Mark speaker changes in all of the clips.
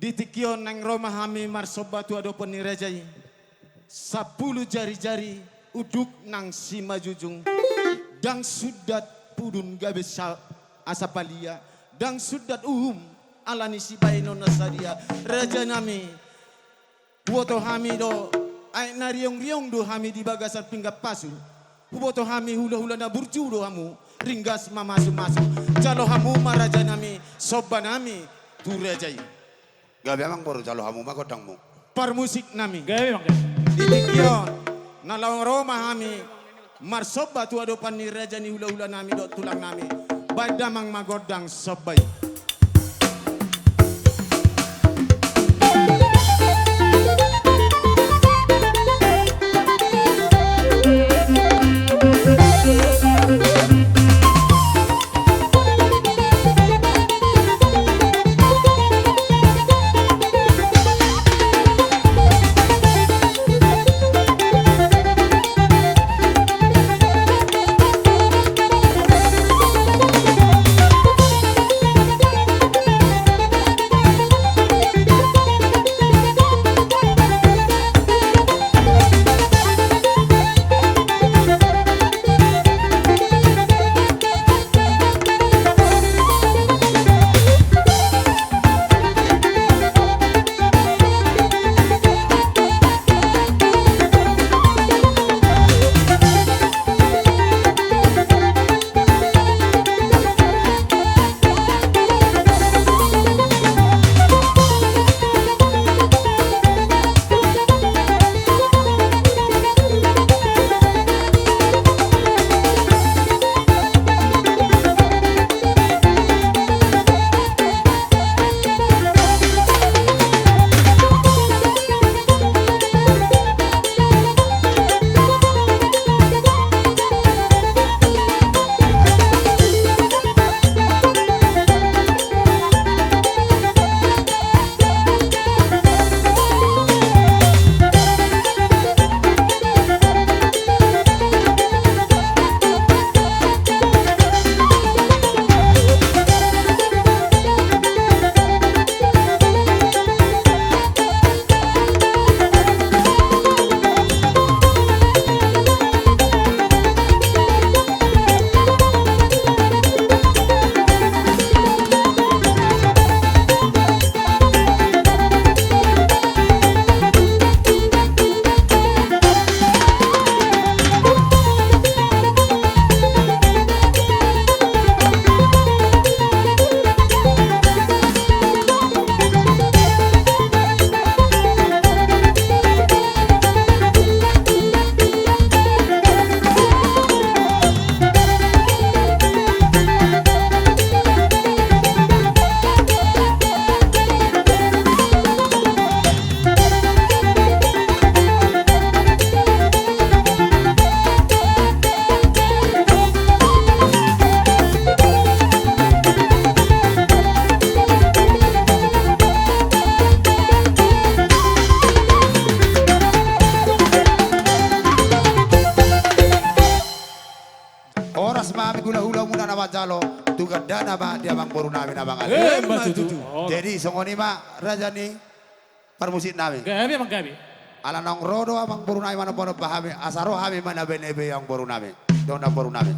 Speaker 1: Ditikion nang Roma hami marsoba tu ado penirajai. 10 jari-jari uduk nang sima jujung. Dang sudat pudun gabe asapalia. Dang sudat alani si baino nasadia. Raja nami. Woto hami do. Ay nariong-riong do hami di bagasan pinggap pasu. Woto hami hula-hula na burju do hamu. Ringgas mamasu-masu. Jalo hamu maraja nami. Soba nami. Tu rajai.
Speaker 2: Gabi amang baru jalo hamu magodangmu.
Speaker 1: Parmusik nami.
Speaker 3: Gawe mang gawe.
Speaker 1: Ditikyon. Nalawang Roma hami. Marsoba tu ado pani raja ni hula-hula nami do tulang nami. Badamang magodang sobay.
Speaker 2: Jalo tugas dana ba dia bang baru nami na bang
Speaker 3: Matutu.
Speaker 2: Jadi songoni ma raja ni permusik nami.
Speaker 3: Gawe mang gawe.
Speaker 2: Ala nong rodo abang baru nami mana bono pahami asaro hami mana benebe yang baru nami. Dona baru nami.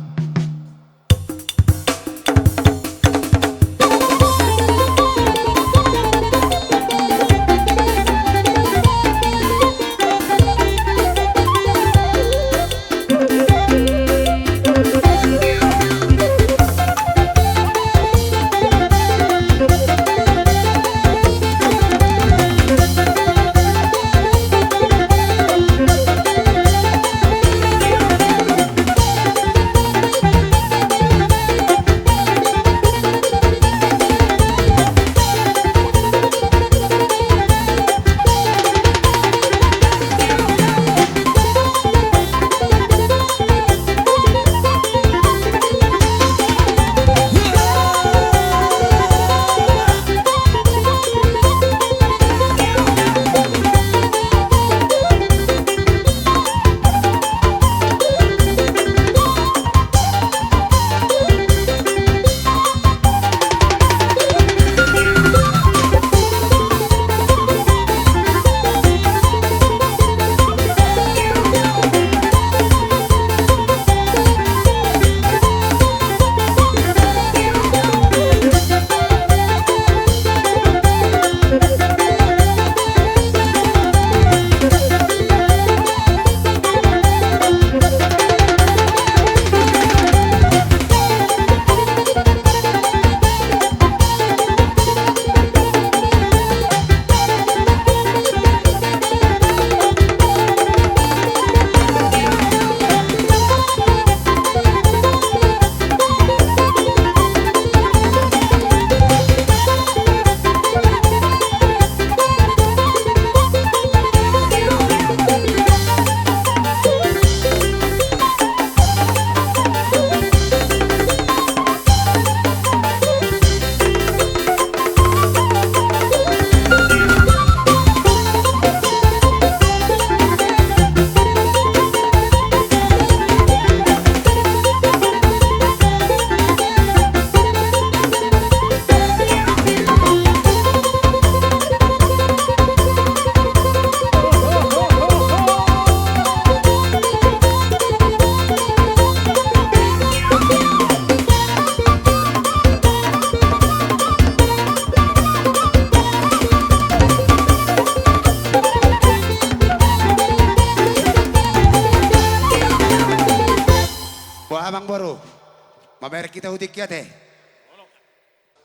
Speaker 2: Mamer kita hutik ya teh.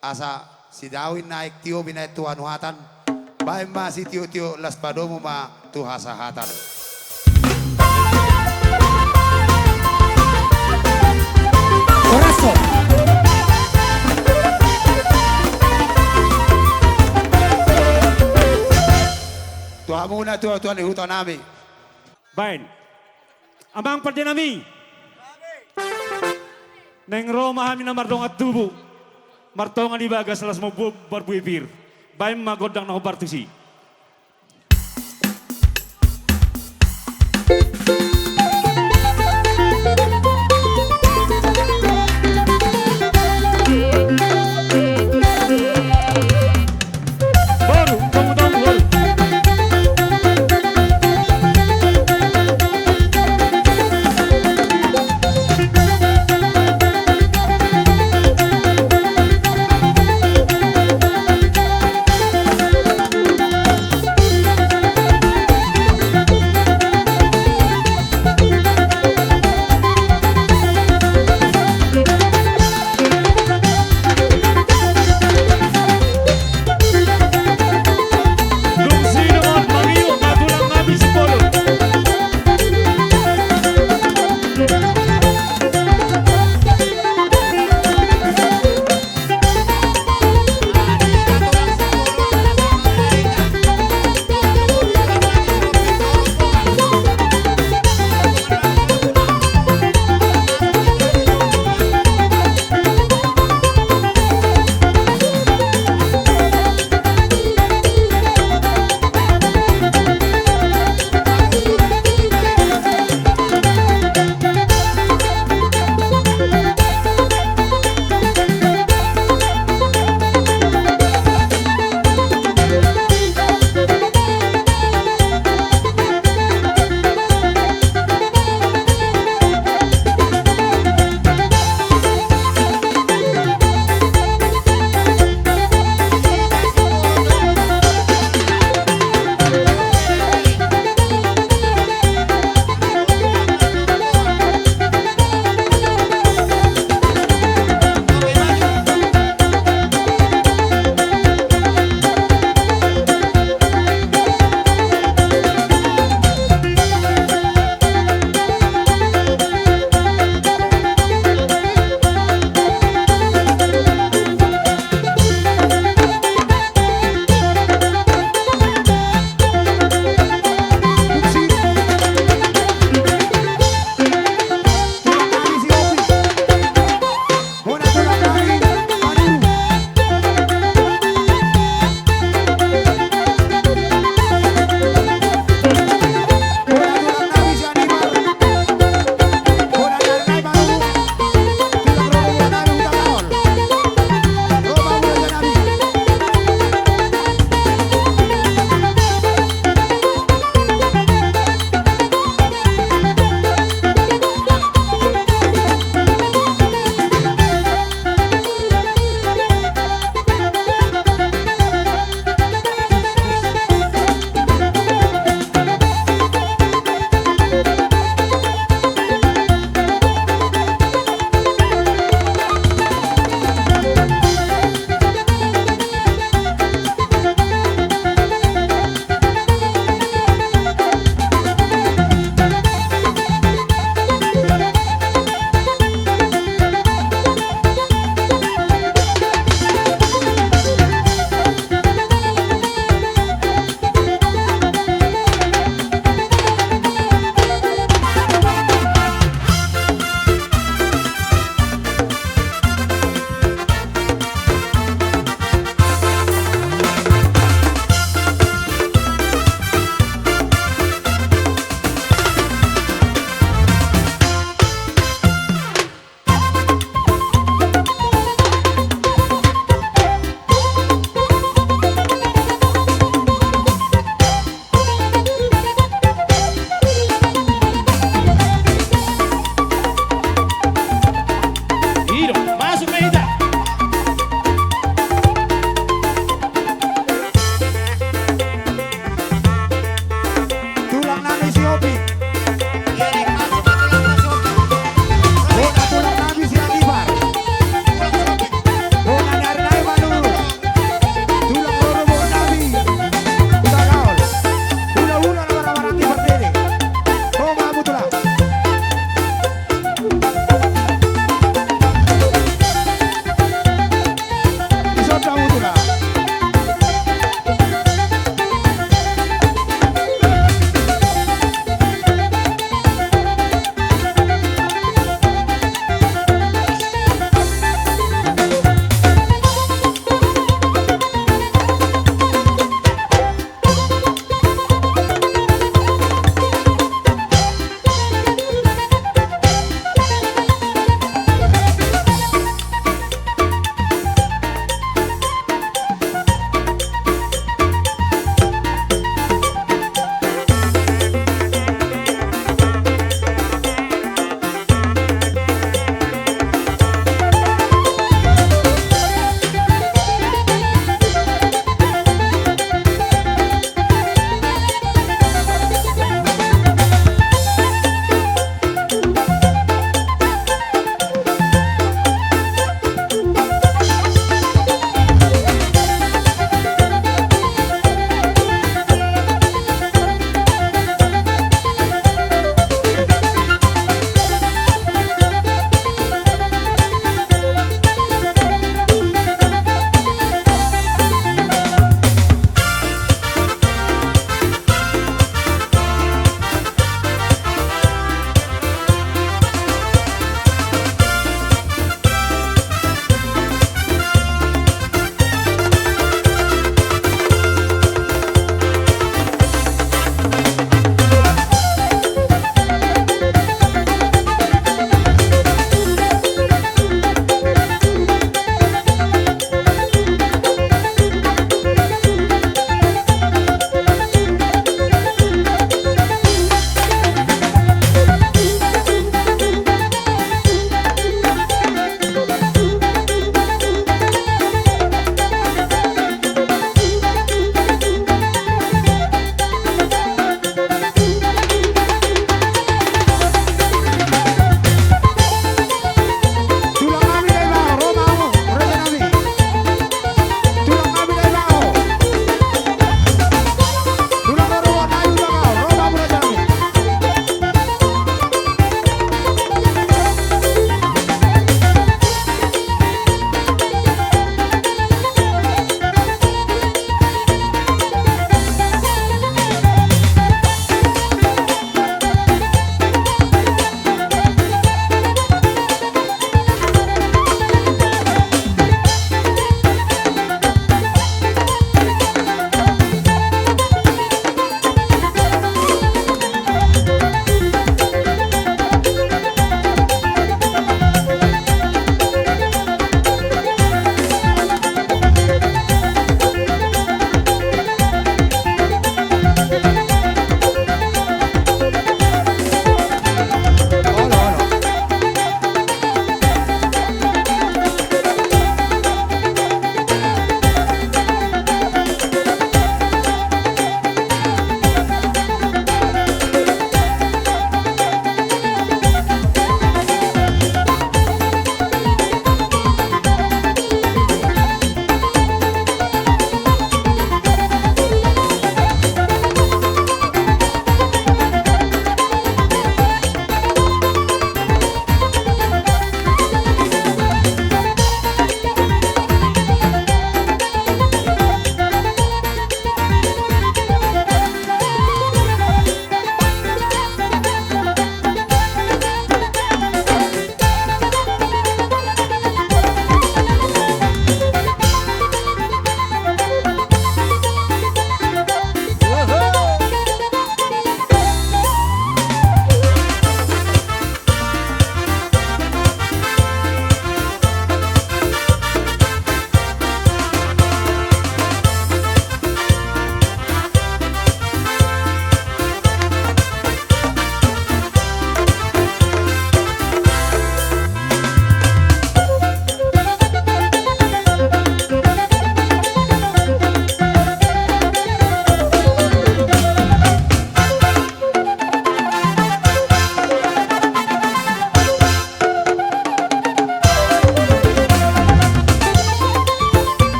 Speaker 2: Asa si Dawin naik tio binai tuan huatan. Baik masih tio-tio las padomu ma tuha sahatan.
Speaker 3: Corazón.
Speaker 2: Tuha muna tuan di hutan nami.
Speaker 4: Bain. Amang perdinami. Neng Roma kami na mardong at tubo. Martongan ibaga salas mo barbuipir. Bain magodang na hubartusi. Baru, kamu tahu baru.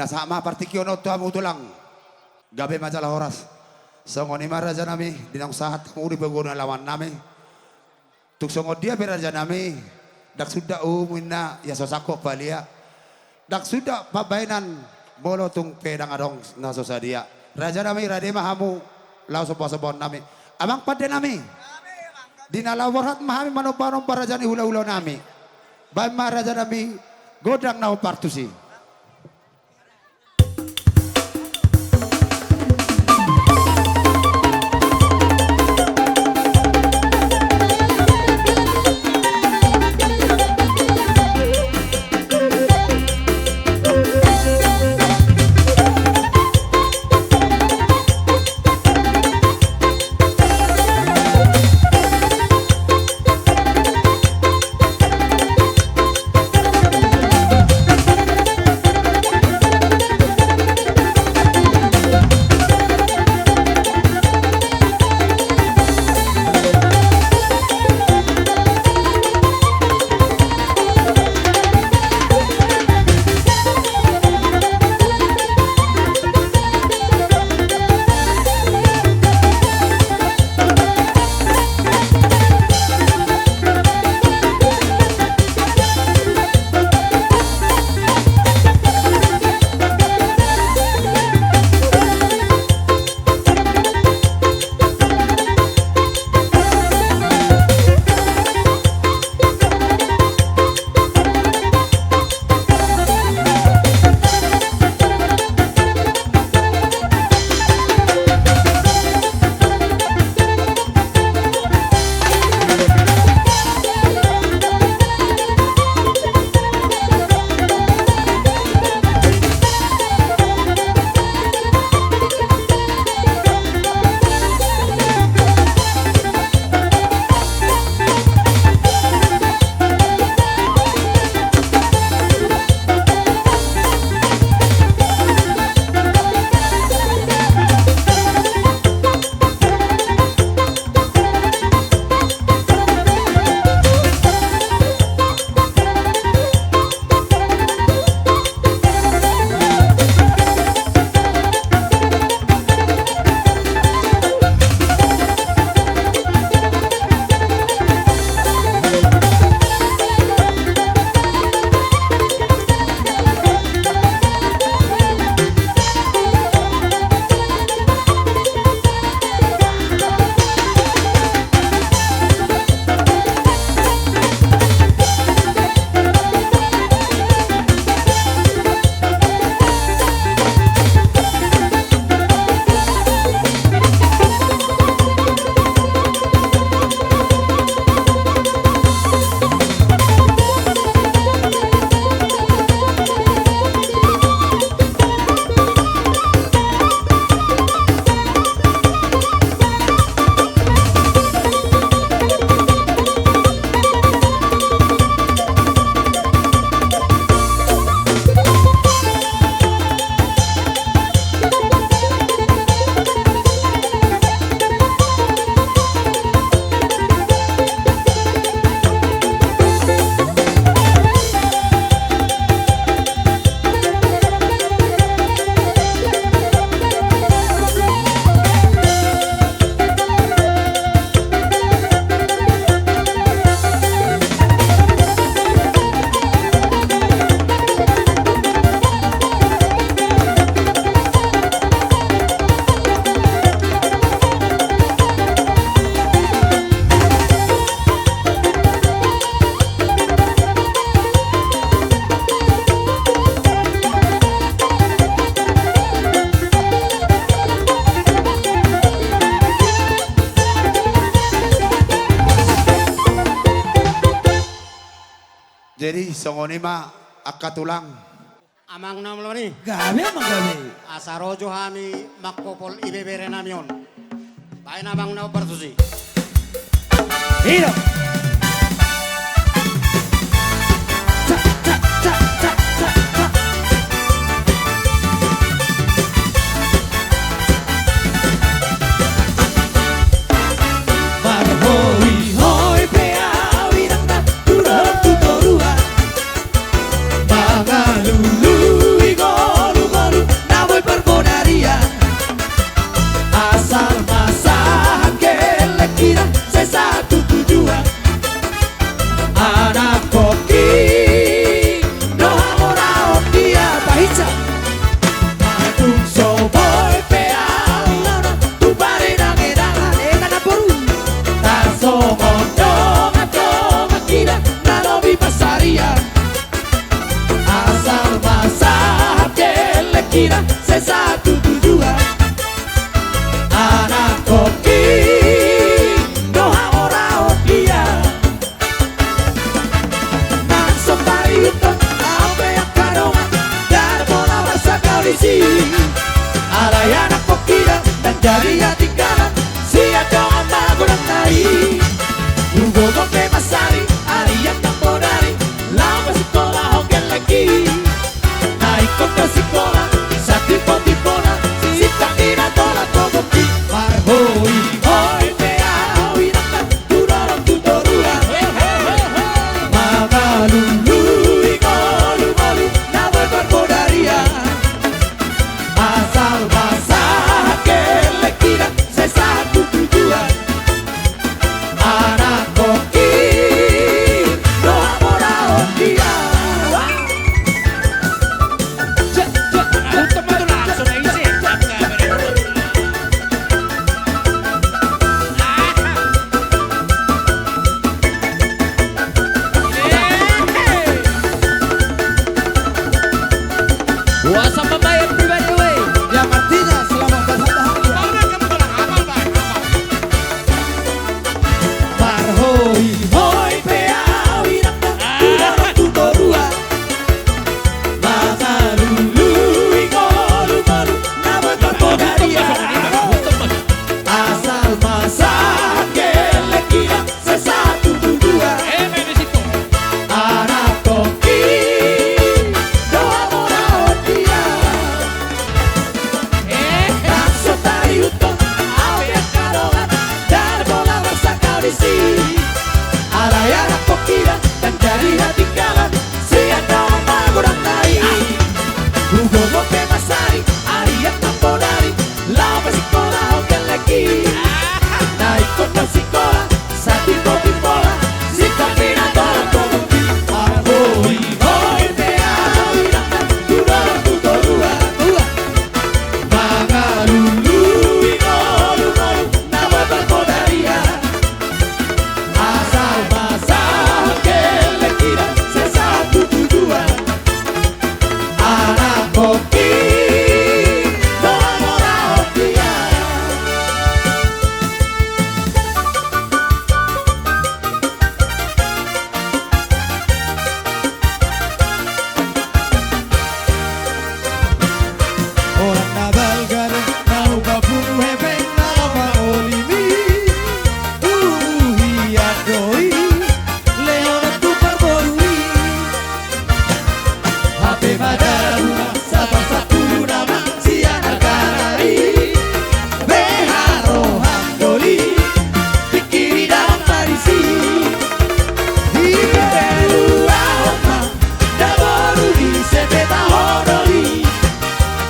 Speaker 2: Dinasama partikyono tuamu tulang. Gabi majalah horas. Songoni maraja nami dinang sahat muri baguna lawan nami. Tuk songo dia beraja nami. Dak sudah umina ya sosako balia. Dak sudah pabainan bolo tung pedang adong nasosa dia. Raja nami radema hamu lau sopo-sopon nami. Amang pade nami. Dinalawarat mahami manopanom para jani hula-hula nami. Baik raja nami godang nau partusi. Jadi songoni mah akatulang.
Speaker 3: Amang nam lo ni.
Speaker 5: Gabi amang gabi.
Speaker 3: Asarojo hami makpopol ibebere namion. Baik nabang na bersusi.
Speaker 5: Hiro. Lulu, Alayana kokira dan jadi hati kalah siapa magurang nai Hugo Mope Masari Ariat Nampodari Lava Sikola Hotel lagi Naik kota Sikola Sati kopi pola Sika pina tola kopi Hoi hoi bea Irangkan Tudor tutorua Mangalulu Ingolu ngolu Nama berkodaria Asal basah Kele kira Sesatu tujuan Anak kopi Mora-mora hotia Orang nabal garo Nau babung hebeng Nama olimi Hiadoi Leona tukar borui HP Madaruna Sabang satu nama Siana Kanari Beharo Handoli Pikiri dalam Parisi Hiberu Ahoma Daboru di Sepeta Hodoli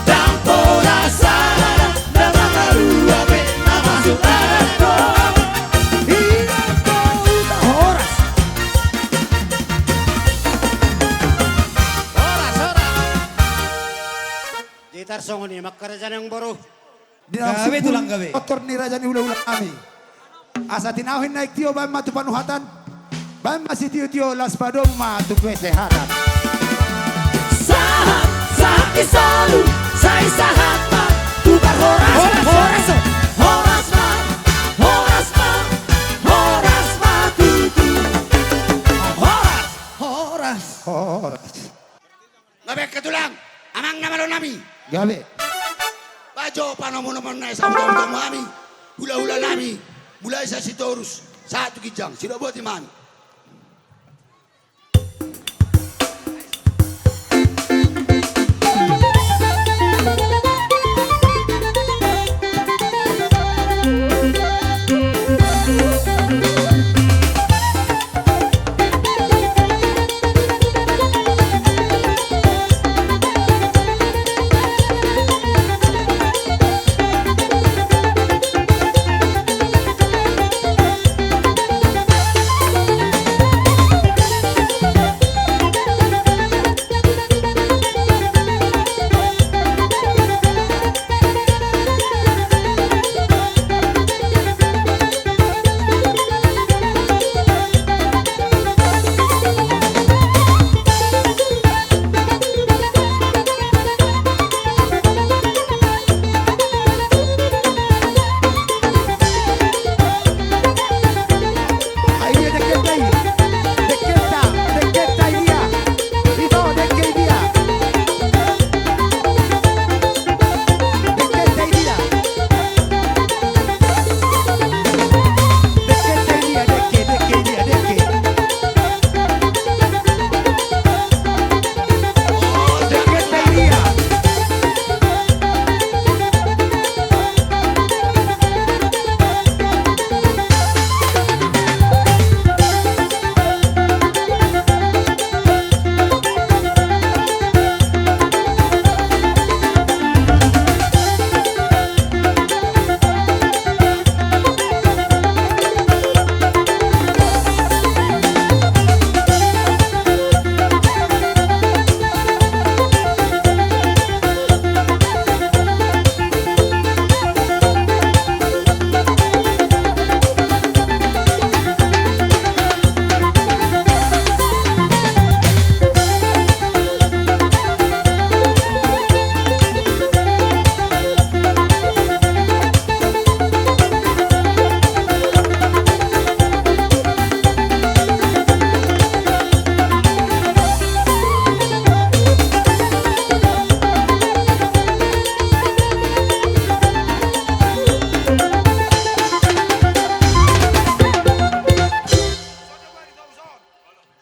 Speaker 5: Dampola Sarada Nama Garua Be Nama Sukarako Hirako Uta Horas
Speaker 3: Gitar song ini makarja yang baru.
Speaker 5: Gabe tulang gabe.
Speaker 2: Kotor ni raja ni ulah-ulah kami. Asa tinauhin naik tio bam matu panuhatan. Bam masih tio-tio las padom matu kesehatan.
Speaker 5: Sahat, sahat selalu Saya sahat ma Tukar horas Horas Horas ma Horas ma Horas ma tutu Horas Horas
Speaker 2: Horas.
Speaker 3: Gabe ketulang. Amang nama lo nami.
Speaker 2: Gabe.
Speaker 3: Bajo panomo-nomo na sa utang-utang mami. Hula-hula nami. Mulai sa sitorus. Satu kijang. Sino buat iman.